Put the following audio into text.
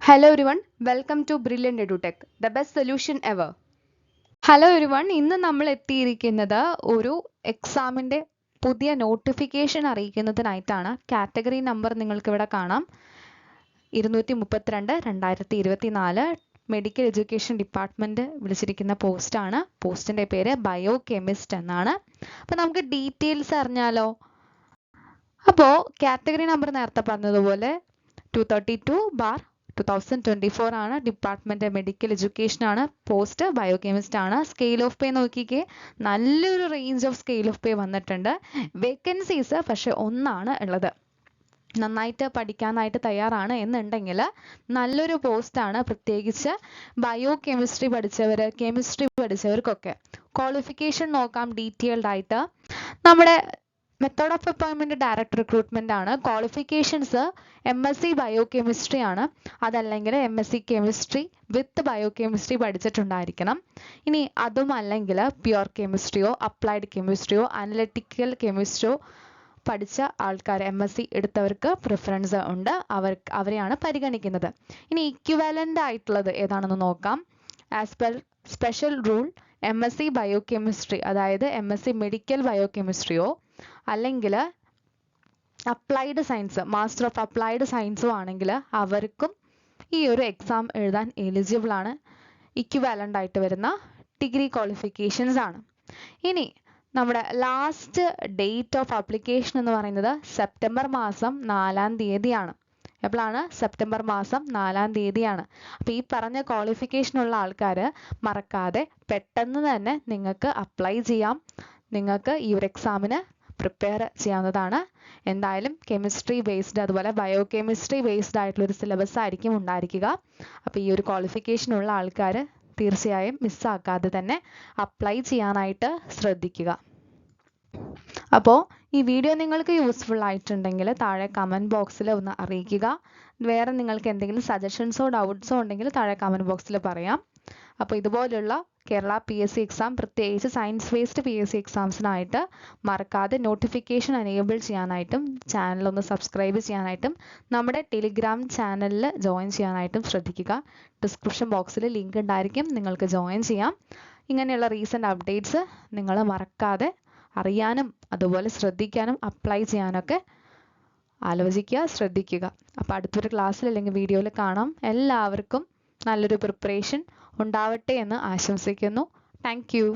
Hello everyone, welcome to Brilliant EduTech, the best solution ever. Hello everyone, ഇന്ന് നമ്മൾ എത്തിയിരിക്കുന്നത് ഒരു എക്സാമിൻ്റെ പുതിയ നോട്ടിഫിക്കേഷൻ അറിയിക്കുന്നതിനായിട്ടാണ്. കാറ്റഗറി നമ്പർ നിങ്ങൾക്ക് ഇവിടെ കാണാം, 232/2024. മെഡിക്കൽ എഡ്യൂക്കേഷൻ ഡിപ്പാർട്ട്മെൻറ്റ് വിളിച്ചിരിക്കുന്ന പോസ്റ്റാണ്. പോസ്റ്റിൻ്റെ പേര് ബയോ കെമിസ്റ്റ് എന്നാണ്. അപ്പോൾ നമുക്ക് ഡീറ്റെയിൽസ് അറിഞ്ഞാലോ. അപ്പോൾ കാറ്റഗറി നമ്പർ നേരത്തെ പറഞ്ഞതുപോലെ 232/2024 ആണ്. ഡിപ്പാർട്ട്മെൻറ്റ് മെഡിക്കൽ എഡ്യൂക്കേഷൻ ആണ്. പോസ്റ്റ് ബയോകെമിസ്റ്റ് ആണ്. സ്കെയിൽ ഓഫ് പേ നോക്കിക്കേ, നല്ലൊരു range of scale of pay വന്നിട്ടുണ്ട്. വേക്കൻസീസ് പക്ഷെ ഒന്നാണ് ഉള്ളത്. നന്നായിട്ട് പഠിക്കാനായിട്ട് തയ്യാറാണ് എന്നുണ്ടെങ്കിൽ നല്ലൊരു പോസ്റ്റാണ്. പ്രത്യേകിച്ച് ബയോ കെമിസ്ട്രി പഠിച്ചവർ, കെമിസ്ട്രി പഠിച്ചവർക്കൊക്കെ. ക്വാളിഫിക്കേഷൻ നോക്കാം ഡീറ്റെയിൽഡ് ആയിട്ട്. നമ്മുടെ method of appointment direct recruitment ആണ്. ക്വാളിഫിക്കേഷൻസ് MSc ബയോകെമിസ്ട്രി ആണ്, അതല്ലെങ്കിൽ MSc കെമിസ്ട്രി വിത്ത് ബയോകെമിസ്ട്രി പഠിച്ചിട്ടുണ്ടായിരിക്കണം. ഇനി അതും അല്ലെങ്കിൽ പ്യുവർ കെമിസ്ട്രിയോ അപ്ലൈഡ് കെമിസ്ട്രിയോ അനലിറ്റിക്കൽ കെമിസ്ട്രിയോ പഠിച്ച ആൾക്കാർ, MSc എടുത്തവർക്ക് പ്രിഫറൻസ് ഉണ്ട്, അവരെയാണ് പരിഗണിക്കുന്നത്. ഇനി ഇക്വിവാലൻ്റ് ആയിട്ടുള്ളത് ഏതാണെന്ന് നോക്കാം. As per special rule MSc biochemistry, അതായത് MSc മെഡിക്കൽ ബയോകെമിസ്ട്രിയോ അല്ലെങ്കിൽ applied science, master of applied സയൻസോ ആണെങ്കിൽ അവർക്കും ഈ ഒരു എക്സാം എഴുതാൻ എലിജിബിൾ ആണ്. ഇക്വിവാലൻ്റ് ആയിട്ട് വരുന്ന ഡിഗ്രി ക്വാളിഫിക്കേഷൻസ് ആണ്. ഇനി നമ്മുടെ ലാസ്റ്റ് ഡേറ്റ് ഓഫ് ആപ്ലിക്കേഷൻ എന്ന് പറയുന്നത് സെപ്റ്റംബർ മാസം 4-ാം തീയതിയാണ്. എപ്പോഴാണ്? സെപ്റ്റംബർ മാസം 4-ാം തീയതിയാണ്. അപ്പോൾ ഈ പറഞ്ഞ ക്വാളിഫിക്കേഷനുള്ള ആൾക്കാർ മറക്കാതെ പെട്ടെന്ന് തന്നെ നിങ്ങൾക്ക് അപ്ലൈ ചെയ്യാം. നിങ്ങൾക്ക് ഈ ഒരു എക്സാമിന് പ്രിപ്പയർ ചെയ്യാവുന്നതാണ്. എന്തായാലും കെമിസ്ട്രി ബേസ്ഡ്, അതുപോലെ ബയോ കെമിസ്ട്രി ബേസ്ഡ് ആയിട്ടുള്ളൊരു സിലബസ് ആയിരിക്കും ഉണ്ടായിരിക്കുക. അപ്പോൾ ഈ ഒരു ക്വാളിഫിക്കേഷനുള്ള ആൾക്കാർ തീർച്ചയായും മിസ്സാക്കാതെ തന്നെ അപ്ലൈ ചെയ്യാനായിട്ട് ശ്രദ്ധിക്കുക. അപ്പോൾ ഈ വീഡിയോ നിങ്ങൾക്ക് യൂസ്ഫുൾ ആയിട്ടുണ്ടെങ്കിൽ താഴെ കമൻറ്റ് ബോക്സിൽ ഒന്ന് അറിയിക്കുക. വേറെ നിങ്ങൾക്ക് എന്തെങ്കിലും സജഷൻസോ ഡൗട്ട്സോ ഉണ്ടെങ്കിൽ താഴെ കമൻറ്റ് ബോക്സിൽ പറയാം. അപ്പോൾ ഇതുപോലുള്ള കേരള PSC എക്സാം, പ്രത്യേകിച്ച് സയൻസ് ബേസ്ഡ് PSC എക്സാംസിനായിട്ട് മറക്കാതെ നോട്ടിഫിക്കേഷൻ എനേബിൾ ചെയ്യാനായിട്ടും ചാനലൊന്ന് സബ്സ്ക്രൈബ് ചെയ്യാനായിട്ടും നമ്മുടെ ടെലിഗ്രാം ചാനലിൽ ജോയിൻ ചെയ്യാനായിട്ടും ശ്രദ്ധിക്കുക. ഡിസ്ക്രിപ്ഷൻ ബോക്സിൽ ലിങ്ക് ഉണ്ടായിരിക്കും, നിങ്ങൾക്ക് ജോയിൻ ചെയ്യാം. ഇങ്ങനെയുള്ള റീസെൻ്റ് അപ്ഡേറ്റ്സ് നിങ്ങൾ മറക്കാതെ അറിയാനും അതുപോലെ ശ്രദ്ധിക്കാനും അപ്ലൈ ചെയ്യാനൊക്കെ ആലോചിക്കുക, ശ്രദ്ധിക്കുക. അപ്പോൾ അടുത്തൊരു ക്ലാസ്സിൽ അല്ലെങ്കിൽ വീഡിയോയിൽ കാണാം. എല്ലാവർക്കും നല്ലൊരു പ്രിപ്പറേഷൻ ഉണ്ടാവട്ടെ എന്ന് ആശംസിക്കുന്നു. Thank you.